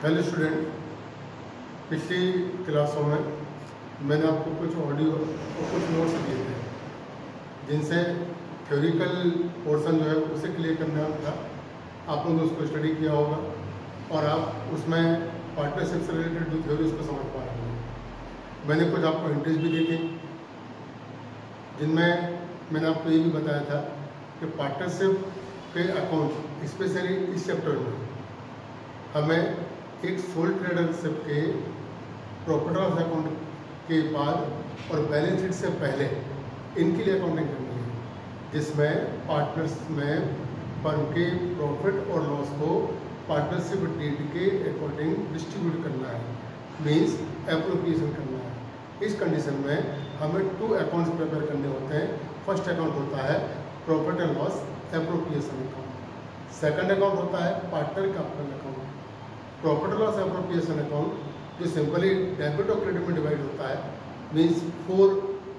Hello student, पिछली क्लासों में मैंने आपको कुछ ऑडियो और कुछ नोट्स दिए थे जिनसे थ्योरिकल पोर्शन जो है उसे क्लियर करना था। आप लोगों ने उसको स्टडी किया होगा और आप उसमें पार्टनरशिप से रिलेटेड जो थ्योरी उसको समझ पा रहे हैं। मैंने कुछ आपको एंट्रीज भी दी थी जिनमें मैंने आपको ये भी बताया था कि पार्टनरशिप के अकाउंट स्पेशली इस चैप्टर में हमें एक सोल ट्रेडरशिप के प्रॉफिट लॉस अकाउंट के बाद और बैलेंस शीट से पहले इनके लिए अकाउंटिंग करनी है, जिसमें पार्टनर्स में फर्म के प्रॉफिट और लॉस को पार्टनरशिप डीड के अकॉर्डिंग डिस्ट्रीब्यूट करना है, मीन्स एप्रोप्रिएशन करना है। इस कंडीशन में हमें 2 अकाउंट्स प्रिपेयर करने होते हैं। फर्स्ट अकाउंट होता है profit and loss appropriation account, second account होता है partner capital account. Profit loss appropriation account जो सिंपली डेबिट और क्रेडिट में डिवाइड होता है, मीन्स 4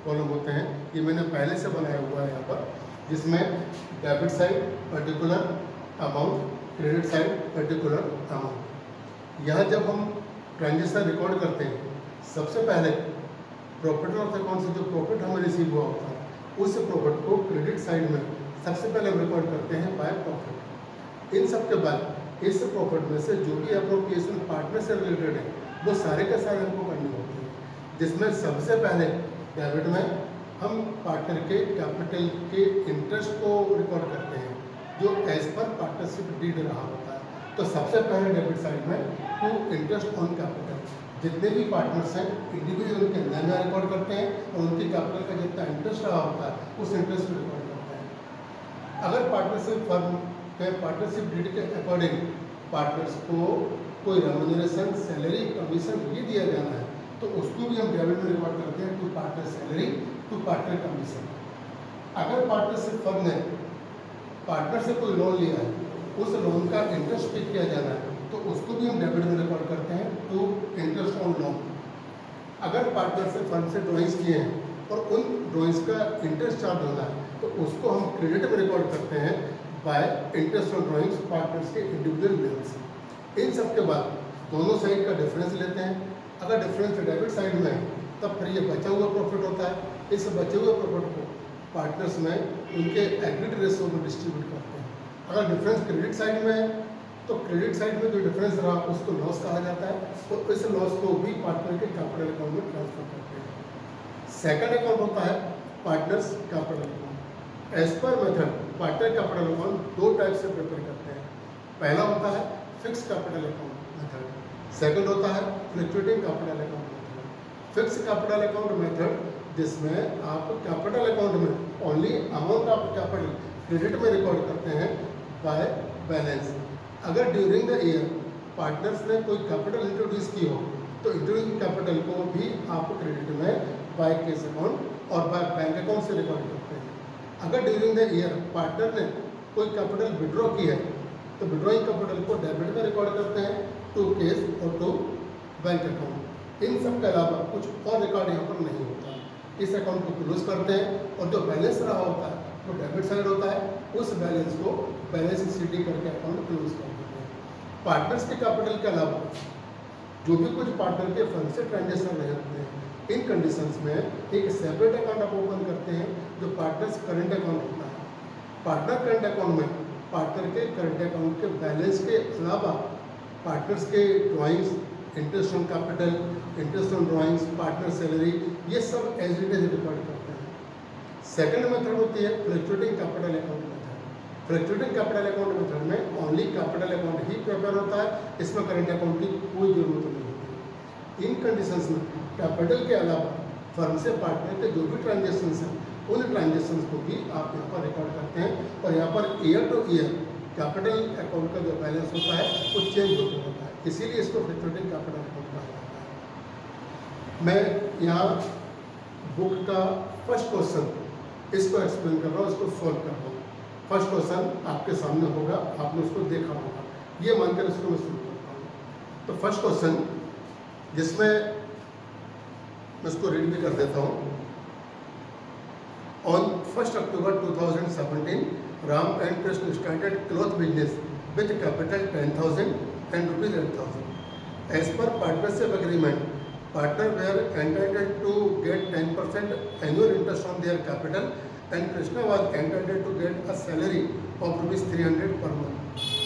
कॉलम होते हैं। ये मैंने पहले से बनाया हुआ है यहाँ पर, जिसमें debit side particular amount, credit side particular amount. यहाँ जब हम ट्रांजेक्शन रिकॉर्ड करते हैं, सबसे पहले प्रॉफिट लॉस अकाउंट से जो प्रॉफिट हमें रिसीव हुआ होता है उस प्रॉफिट को क्रेडिट साइड में सबसे पहले हम रिकॉर्ड करते हैं बाय प्रॉफिट। इन सब के बाद इस प्रॉफिट में से जो भी एप्रोप्रिएशन पार्टनर से रिलेटेड है वो सारे के सारे हमको करने होते हैं, जिसमें सबसे पहले डेबिट में हम पार्टनर के कैपिटल के इंटरेस्ट को रिकॉर्ड करते हैं जो एज पर पार्टनरशिप डीड रहा होता है। तो सबसे पहले डेबिट साइड में टू इंटरेस्ट ऑन कैपिटल, जितने भी पार्टनर्स हैं इंडिविजुअल उनके अंदर में रिकॉर्ड करते हैं और उनकी कैपिटल का जितना इंटरेस्ट रहा होता है उस इंटरेस्ट को रिकॉर्ड करते हैं। अगर पार्टनरशिप फर्म पार्टनरशिप डीड के अकॉर्डिंग पार्टनर्स को कोई रेम्यूनरेशन, सैलरी, कमीशन ये दिया जाना है तो उसको भी हम डेबिट में रिकॉर्ड करते हैं to partner salary, to partner commission. अगर पार्टनरशिप फर्म ने पार्टनर से कोई लोन लिया है, उस लोन का इंटरेस्ट पे किया जाना है तो उसको भी हम डेबिट में रिकॉर्ड करते हैं टू इंटरेस्ट ऑन लोन। अगर पार्टनरशिप फर्म से ड्रॉइंग्स किए हैं और उन ड्रॉइंग्स का इंटरेस्ट चार्ज होना है तो उसको हम क्रेडिट में रिकॉर्ड करते हैं bye interest on drawings partners के इंडिविजुअल बिल्स। इन सब के बाद दोनों साइड का डिफरेंस लेते हैं। अगर डिफरेंस डेबिट साइड में है तब फिर ये बचा हुआ प्रॉफिट होता है। इस बचे हुए प्रॉफिट को पार्टनर्स में उनके एग्रीड रेशियो में डिस्ट्रीब्यूट करते हैं। अगर डिफरेंस क्रेडिट साइड में है तो क्रेडिट साइड में जो डिफरेंस रहा उसको लॉस कहा जाता है, तो इस लॉस को भी पार्टनर के कैपिटल अकाउंट में ट्रांसफर करते हैं। सेकंड अकाउंट होता है partners capital account. As per method partner capital account 2 type से प्रिपेयर करते हैं। पहला होता है fix capital account method, second होता है fluctuating capital account method. Fix capital account method जिसमें आप कैपिटल अकाउंट में only amount of capital credit में रिकॉर्ड करते हैं बाय बैलेंस। अगर ड्यूरिंग द ईयर पार्टनर्स ने कोई कैपिटल इंट्रोड्यूस की हो तो इंट्रोड्यूस कैपिटल को भी आप क्रेडिट में बाय कैश अकाउंट और बाय बैंक अकाउंट से रिकॉर्ड करते हैं। अगर ड्यूरिंग द ईयर पार्टनर ने कोई कैपिटल विड्रॉ की है तो विड्रॉइंग कैपिटल को डेबिट में रिकॉर्ड करते हैं टू कैश और टू बैंक अकाउंट। इन सब के अलावा कुछ और रिकॉर्ड यहाँ पर नहीं होता। इस अकाउंट को क्लोज करते हैं और जो बैलेंस रहा होता है वो डेबिट साइड होता है, उस बैलेंस को बैलेंस शीट करके अकाउंट क्लोज कर देते हैं। पार्टनर्स के कैपिटल के अलावा जो भी कुछ पार्टनर के फंड से ट्रांजेक्शन रहे होते हैं, इन कंडीशंस में एक सेपरेट अकाउंट आप ओपन करते हैं जो पार्टनर्स करंट अकाउंट होता है। पार्टनर करंट अकाउंट में पार्टनर के करंट अकाउंट के बैलेंस के अलावा पार्टनर्स के drawings, interest on capital, interest on drawings, partner salary, ये सब एज इट इज रिकॉर्ड करते हैं। सेकंड मेथड होती है fluctuating capital account method. Fluctuating capital account method में ओनली कैपिटल अकाउंट ही प्रिपेयर होता है, इसमें करंट अकाउंट की कोई जरूरत नहीं होती। इन कंडीशंस में कैपिटल के अलावा फर्म से पार्टनर के जो भी ट्रांजेक्शन हैं उन ट्रांजेक्शन को भी आप यहाँ पर रिकॉर्ड करते हैं और यहाँ per year two year capital account का जो बैलेंस होता है वो चेंज होता रहता है, इसीलिए इसको फ्लक्चुएटिंग कैपिटल अकाउंट कहा जाता है। मैं यहाँ बुक का फर्स्ट क्वेश्चन इसको एक्सप्लेन कर रहा हूँ, इसको सॉल्व कर रहा हूँ। फर्स्ट क्वेश्चन आपके सामने होगा, आपने उसको देखा होगा, ये मानकर इसको मैं शुरू करता हूँ। तो फर्स्ट क्वेश्चन जिसमें मैं इसको रीड भी कर देता हूँ। On 1 October 2017 Ram and Krishna started cloth business with capital 10,000 and rupees 8,000. As per partnership agreement, partner were entitled to get 10% annual interest on their capital, and Krishna was entitled to get a salary of rupees 300 per month.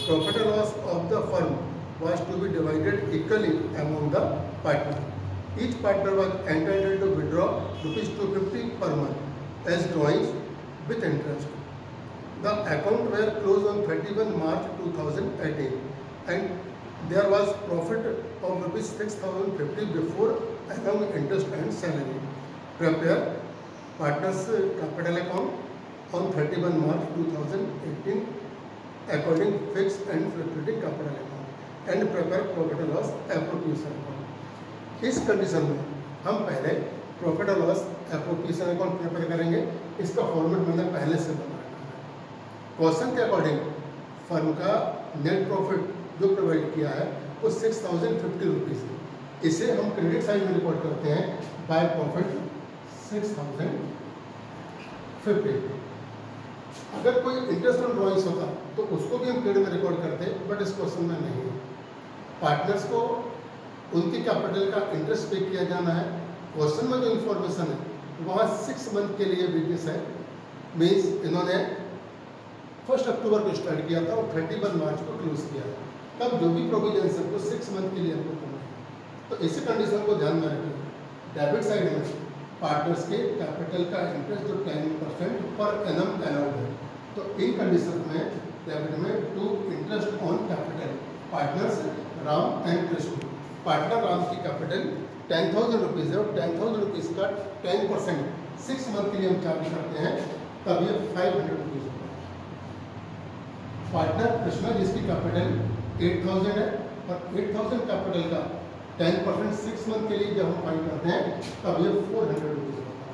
Profit and loss of the firm was to be divided equally among the partners. Each partner was entitled to withdraw rupees 250 per month as drawings with interest. The account were closed on 31 March 2018, and there was profit of rupees 6,050 before along interest and salary. Prepare partners capital account on 31 March 2018 according fixed and fluctuating capital account and prepare profit and loss appropriation account. इस condition में हम पहले profit और loss appropriation account prepare करेंगे। इसका format मैंने पहले से बना रखा है। क्वेश्चन के अकॉर्डिंग फर्म का नेट प्रॉफिट जो प्रोवाइड किया है वो 6,050 रुपीज़ है। इसे हम क्रेडिट साइड में रिकॉर्ड करते हैं बाय प्रॉफिट 6,050। अगर कोई इंटरेस्ट ऑन ड्रॉइंग्स होता तो उसको भी हम क्रेडिट में रिकॉर्ड करते, बट इस क्वेश्चन में नहीं है। पार्टनर्स को उनके कैपिटल का इंटरेस्ट पे किया जाना है। क्वेश्चन में जो इन्फॉर्मेशन है वहाँ 6 मंथ के लिए बिजनेस है, मीन्स इन्होंने 1 अक्टूबर को स्टार्ट किया था और 31 मार्च को क्लोज किया था। तब जो भी प्रोविजन है वो 6 मंथ के लिए हमको करना है। तो इसी कंडीशन को ध्यान में रखें। डेबिट साइड में पार्टनर्स के कैपिटल का इंटरेस्ट जो 10% पर एनम अलाउड है, तो इन कंडीशन में डेबिट में to interest on capital partners Ram and Krishna. Partner Ram की कैपिटल 10,000 रुपीज़ है और 10,000 रुपीज़ का 10% 6 मंथ के लिए हम चार्ज करते हैं, तब ये 500 रुपीज़ होता है। पार्टनर कृष्णा जिसकी कैपिटल 8,000 है और 8,000 कैपिटल का 10% 6 मंथ के लिए जब हम फाइंड करते हैं तब ये 400 रुपीज़ होता है।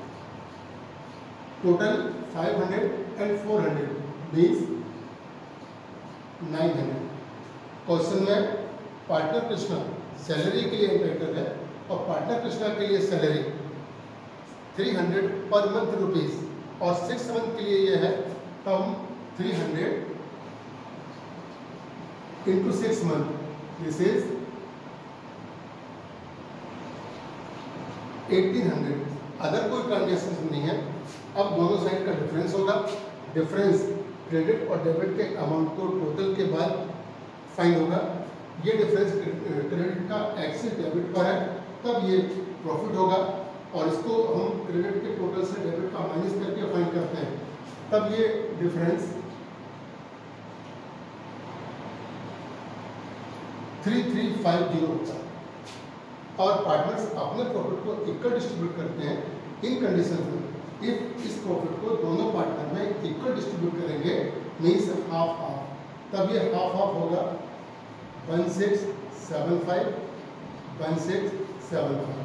Total 500 and 400 means 900। क्वेश्चन में पार्टनर कृष्णा सैलरी के लिए एंटाइटल है और पार्टनर कृष्णा के लिए सैलरी 300 पर मंथ रुपीज़ और 6 मंथ के लिए ये है, तो हम 300 into 6 months, this is 1800। Other कोई ट्रांजेक्शन नहीं है। अब दोनों साइड का डिफरेंस होगा। डिफरेंस क्रेडिट और डेबिट के अमाउंट को टोटल के बाद फाइंड होगा। ये डिफरेंस क्रेडिट का एक्सेस डेबिट पर है, तब ये प्रॉफिट होगा और इसको हम क्रेडिट के टोटल से डेबिट का माइनस करके फाइंड करते हैं, तब ये डिफरेंस 3350 होता है। और पार्टनर्स अपने प्रॉफिट को इक्वल डिस्ट्रीब्यूट करते हैं। इन कंडीशन में इफ इस प्रॉफिट को दोनों पार्टनर में इक्वल डिस्ट्रीब्यूट करेंगे मीन्स हाफ हाफ, तब ये हाफ हाफ होगा 1675 1675।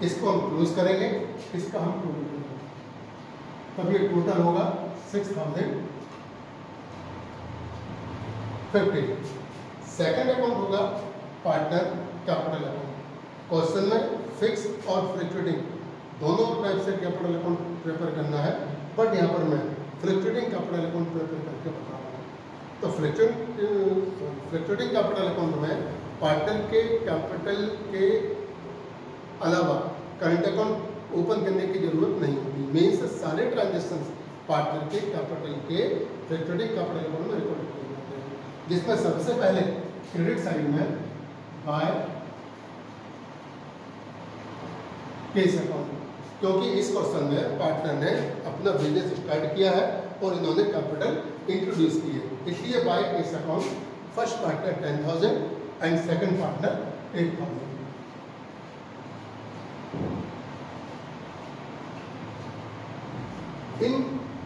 इसको हम क्लोज करेंगे, इसका हम टोटल करेंगे, तब ये टोटल होगा 6050। सेकंड अकाउंट होगा पार्टनर कैपिटल अकाउंट। क्वेश्चन में फिक्स और फ्लक्चुएटिंग दोनों टाइप से कैपिटल अकाउंट प्रिपेयर करना है, बट यहाँ पर मैं फ्लक्चुएटिंग कैपिटल अकाउंट प्रिपेयर करके बता रहा हूँ। तो फ्लक्चुएटिंग कैपिटल अकाउंट में पार्टनर के कैपिटल के अलावा करंट अकाउंट ओपन करने की जरूरत नहीं होती। मीन्स सारे ट्रांजेक्शन पार्टनर के कैपिटल के फ्लक्चुएटिंग कैपिटल अकाउंट में रिकॉर्ड किए जाते हैं, जिसमें सबसे पहले क्रेडिट साइड में बाय केस अकाउंट, क्योंकि इस क्वेश्चन में पार्टनर ने अपना बिजनेस स्टार्ट किया है और इन्होंने कैपिटल इंट्रोड्यूस की है, इसलिए by case account first partner 10,000 and second partner 8,000। In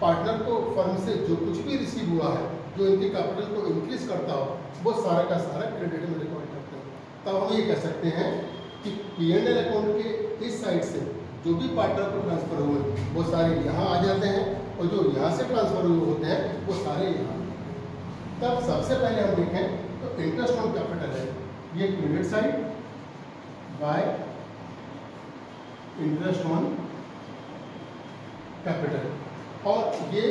partner को फर्म से जो कुछ भी रिसीव हुआ है, जो इनके कैपिटल को इंक्रीज करता हो, वो सारा का सारा क्रेडिट में रिकॉर्ड करते हैं। तब हम ये कह सकते हैं कि P&L अकाउंट के इस साइड से जो भी पार्टनर को ट्रांसफर हुए वो सारे यहाँ आ जाते हैं और जो यहाँ से ट्रांसफर हुए होते हैं वो सारे यहाँ। तब सबसे पहले हम देखें तो इंटरेस्ट ऑन कैपिटल है, ये credit side by interest on capital, और ये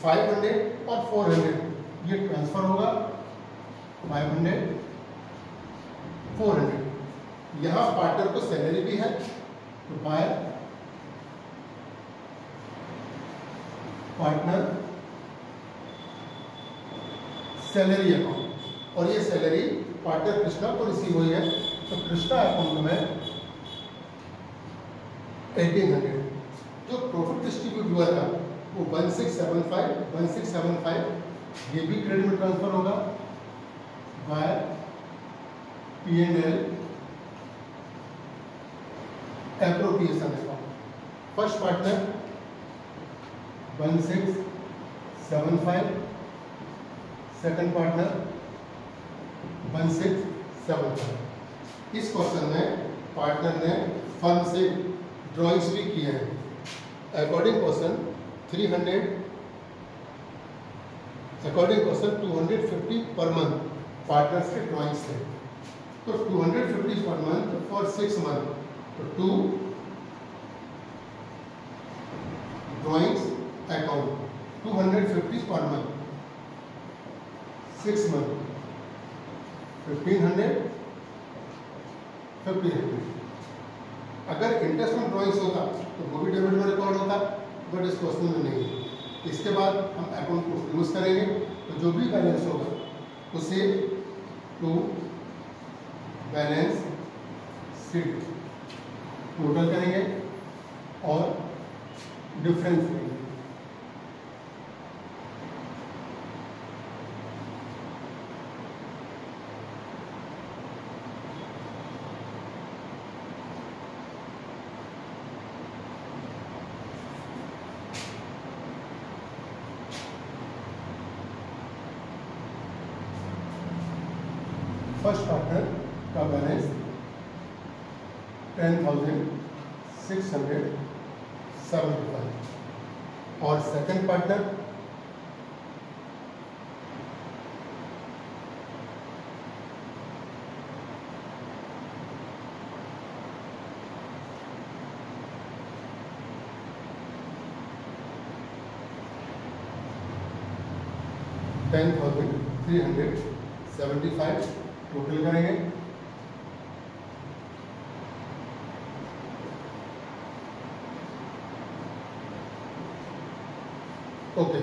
500 और 400 ये ट्रांसफर होगा 500 400। यहाँ पार्टनर को सैलरी भी है, तो बाय पार्टनर सैलरी अकाउंट, और ये सैलरी पार्टनर कृष्णा को रिसीव हुई है, तो कृष्णा अकाउंट में 1800 जो प्रॉफिट डिस्ट्रीब्यूट हुआ था वो 1675 ये भी क्रेडिट में ट्रांसफर होगा by P&L appropriation account. First partner 1675, second partner 1675। इस क्वेश्चन में पार्टनर ने फर्म से ड्रॉइंग्स भी किए हैं। According question 250 per month partners के ड्रॉइंग्स थे, तो 250 पर मंथ फॉर 6 मंथ, तो 2 drawings account 250 per month 6 month 1500 अगर इंटरेस्ट में ड्रॉइंग्स होता तो वो भी डेबिट में रिकॉर्ड होता, बट इस क्वेश्चन में नहीं। इसके बाद हम अकाउंट को यूज करेंगे, तो जो भी बैलेंस होगा उसे टू बैलेंस शीट टोटल करेंगे और डिफरेंस करेंगे। फर्स्ट पार्टनर का बैलेंस 10,675 और सेकंड पार्टनर $10,375 टोटल करेंगे। ओके